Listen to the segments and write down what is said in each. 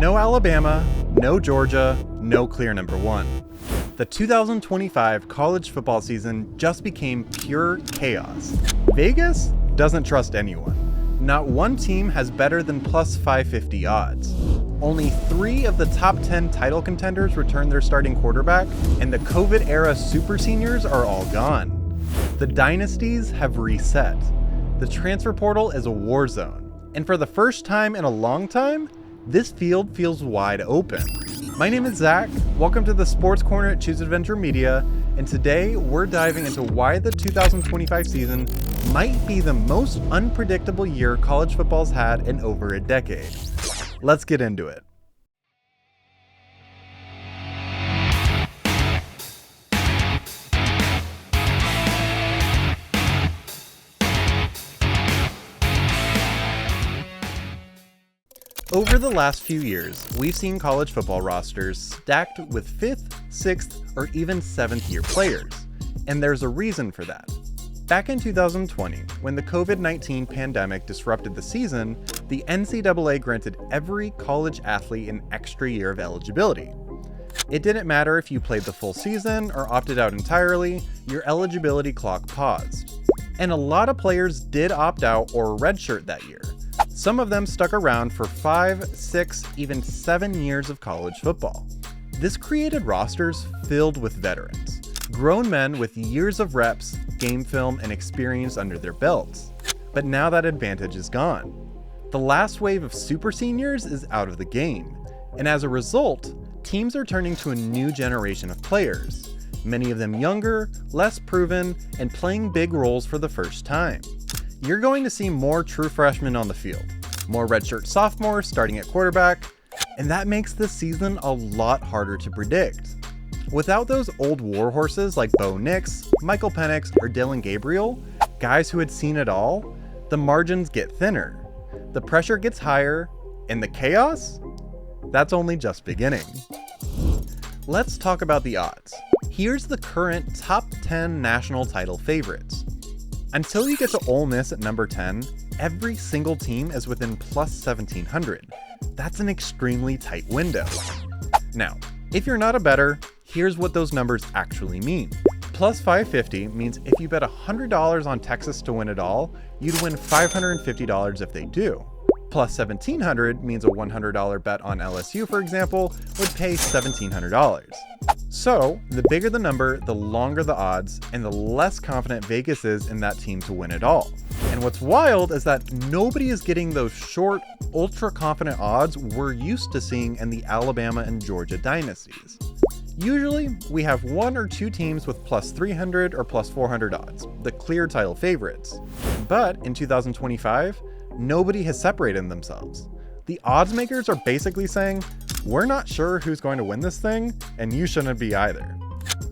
No Alabama, no Georgia, no clear number one. The 2025 college football season just became pure chaos. Vegas doesn't trust anyone. Not one team has better than plus 550 odds. Only 3 of the top 10 title contenders returned their starting quarterback, and the COVID-era super seniors are all gone. The dynasties have reset. The transfer portal is a war zone. And for the first time in a long time, this field feels wide open. My name is Zach, welcome to the Sports Corner at Choose Adventure Media, and today we're diving into why the 2025 season might be the most unpredictable year college football's had in over a decade. Let's get into it. Over the last few years, we've seen college football rosters stacked with 5th, 6th, or even 7th year players. And there's a reason for that. Back in 2020, when the COVID-19 pandemic disrupted the season, the NCAA granted every college athlete an extra year of eligibility. It didn't matter if you played the full season or opted out entirely, your eligibility clock paused. And a lot of players did opt out or redshirt that year. Some of them stuck around for 5, 6, even 7 years of college football. This created rosters filled with veterans, grown men with years of reps, game film, and experience under their belts. But now that advantage is gone. The last wave of super seniors is out of the game, and as a result, teams are turning to a new generation of players, many of them younger, less proven, and playing big roles for the first time. You're going to see more true freshmen on the field, more redshirt sophomores starting at quarterback, and that makes this season a lot harder to predict. Without those old warhorses like Bo Nix, Michael Penix, or Dylan Gabriel, guys who had seen it all, the margins get thinner, the pressure gets higher, and the chaos? That's only just beginning. Let's talk about the odds. Here's the current top 10 national title favorites. Until you get to Ole Miss at number 10, every single team is within plus 1700. That's an extremely tight window. Now, if you're not a bettor, here's what those numbers actually mean. Plus 550 means if you bet $100 on Texas to win it all, you'd win $550 if they do. Plus 1700 means a $100 bet on LSU, for example, would pay $1,700. So, the bigger the number, the longer the odds, and the less confident Vegas is in that team to win it all. And what's wild is that nobody is getting those short, ultra-confident odds we're used to seeing in the Alabama and Georgia dynasties. Usually, we have 1 or 2 teams with plus 300 or plus 400 odds, the clear title favorites. But in 2025, nobody has separated themselves. The odds makers are basically saying, we're not sure who's going to win this thing, and you shouldn't be either.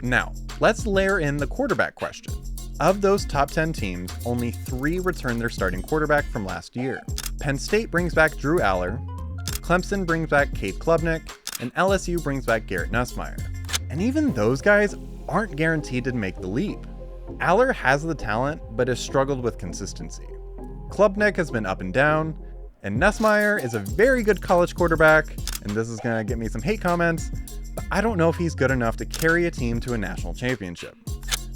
Now, let's layer in the quarterback question. Of those top 10 teams, only 3 returned their starting quarterback from last year. Penn State brings back Drew Aller, Clemson brings back Cade Klubnik, and LSU brings back Garrett Nussmeier. And even those guys aren't guaranteed to make the leap. Aller has the talent, but has struggled with consistency. Klubnik has been up and down, and Nussmeier is a very good college quarterback, and this is gonna get me some hate comments, but I don't know if he's good enough to carry a team to a national championship.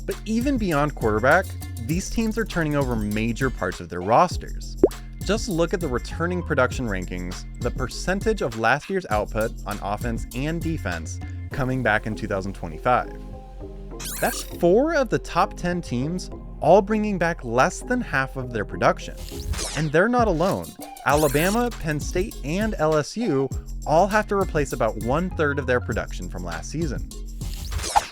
But even beyond quarterback, these teams are turning over major parts of their rosters. Just look at the returning production rankings, the percentage of last year's output on offense and defense coming back in 2025. That's 4 of the top 10 teams all bringing back less than half of their production. And they're not alone. Alabama, Penn State, and LSU all have to replace about 1/3 of their production from last season.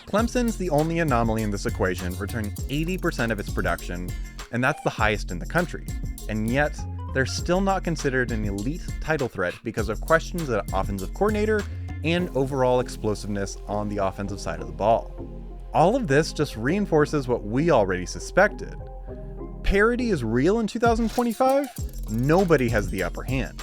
Clemson's the only anomaly in this equation, returning 80% of its production, and that's the highest in the country. And yet, they're still not considered an elite title threat because of questions at offensive coordinator and overall explosiveness on the offensive side of the ball. All of this just reinforces what we already suspected. Parity is real in 2025, nobody has the upper hand.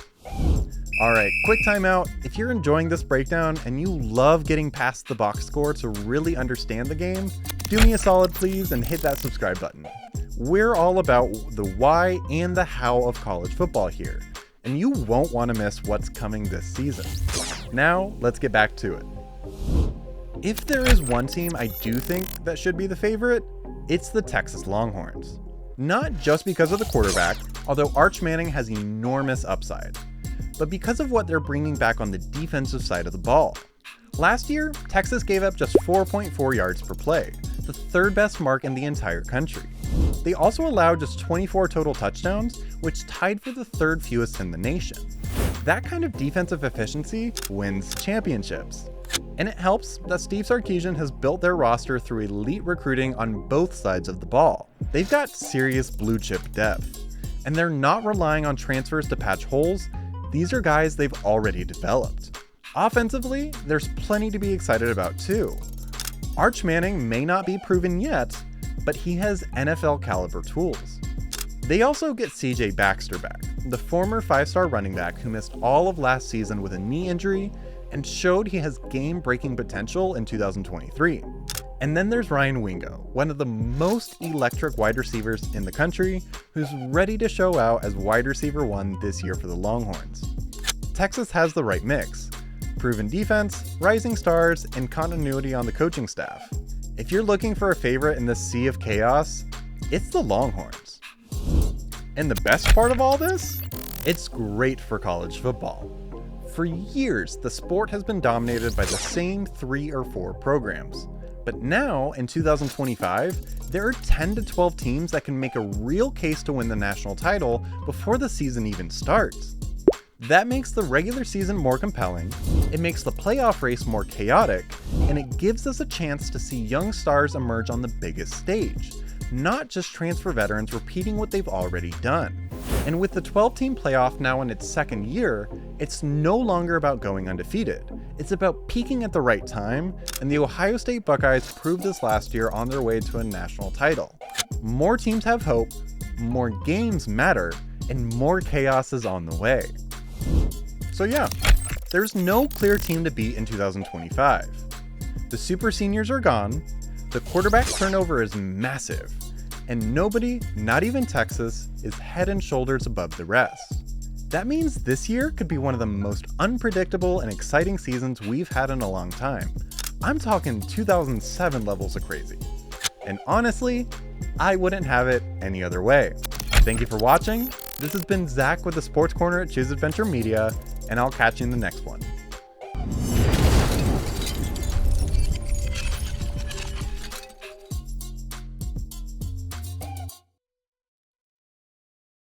Alright, quick timeout. If you're enjoying this breakdown and you love getting past the box score to really understand the game, do me a solid please and hit that subscribe button. We're all about the why and the how of college football here, and you won't want to miss what's coming this season. Now, let's get back to it. If there is one team I do think that should be the favorite, it's the Texas Longhorns. Not just because of the quarterback, although Arch Manning has enormous upside, but because of what they're bringing back on the defensive side of the ball. Last year, Texas gave up just 4.4 yards per play, the third best mark in the entire country. They also allowed just 24 total touchdowns, which tied for the third fewest in the nation. That kind of defensive efficiency wins championships. And it helps that Steve Sarkisian has built their roster through elite recruiting on both sides of the ball. They've got serious blue chip depth, and they're not relying on transfers to patch holes. These are guys they've already developed. Offensively, there's plenty to be excited about too. Arch Manning may not be proven yet, but he has NFL caliber tools. They also get CJ Baxter back, the former 5-star running back who missed all of last season with a knee injury and showed he has game-breaking potential in 2023. And then there's Ryan Wingo, one of the most electric wide receivers in the country, who's ready to show out as wide receiver 1 this year for the Longhorns. Texas has the right mix: proven defense, rising stars, and continuity on the coaching staff. If you're looking for a favorite in this sea of chaos, it's the Longhorns. And the best part of all this? It's great for college football. For years, the sport has been dominated by the same 3 or 4 programs. But now, in 2025, there are 10 to 12 teams that can make a real case to win the national title before the season even starts. That makes the regular season more compelling, it makes the playoff race more chaotic, and it gives us a chance to see young stars emerge on the biggest stage, not just transfer veterans repeating what they've already done. And with the 12-team playoff now in its second year, it's no longer about going undefeated. It's about peaking at the right time, and the Ohio State Buckeyes proved this last year on their way to a national title. More teams have hope, more games matter, and more chaos is on the way. So yeah, there's no clear team to beat in 2025. The super seniors are gone, the quarterback turnover is massive, and nobody, not even Texas, is head and shoulders above the rest. That means this year could be one of the most unpredictable and exciting seasons we've had in a long time. I'm talking 2007 levels of crazy. And honestly, I wouldn't have it any other way. Thank you for watching. This has been Zach with the Sports Corner at Choose Adventure Media, and I'll catch you in the next one.